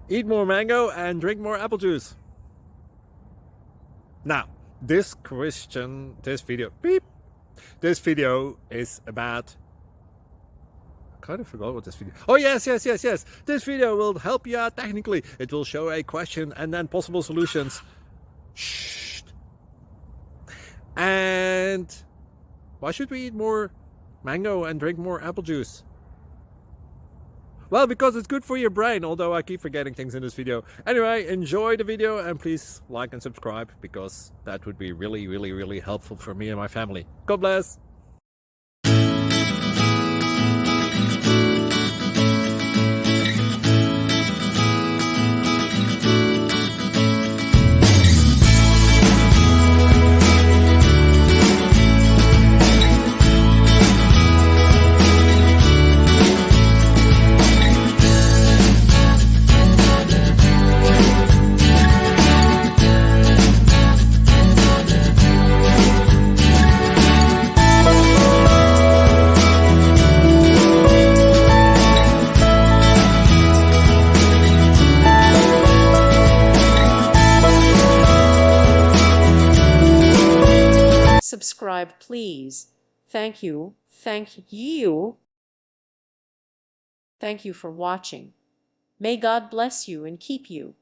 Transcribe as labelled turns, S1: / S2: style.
S1: Eat more mango and drink more apple juice. Now, this video is about, I kind of forgot what this video. Oh, yes. This video will help you out technically. It will show a question and then possible solutions. Shh. And why should we eat more mango and drink more apple juice? Well, because it's good for your brain, although I keep forgetting things in this video. Anyway, enjoy the video and please like and subscribe, because that would be really helpful for me and my family. God bless!
S2: Subscribe, please. Thank you. Thank you. Thank you for watching. May God bless you and keep you.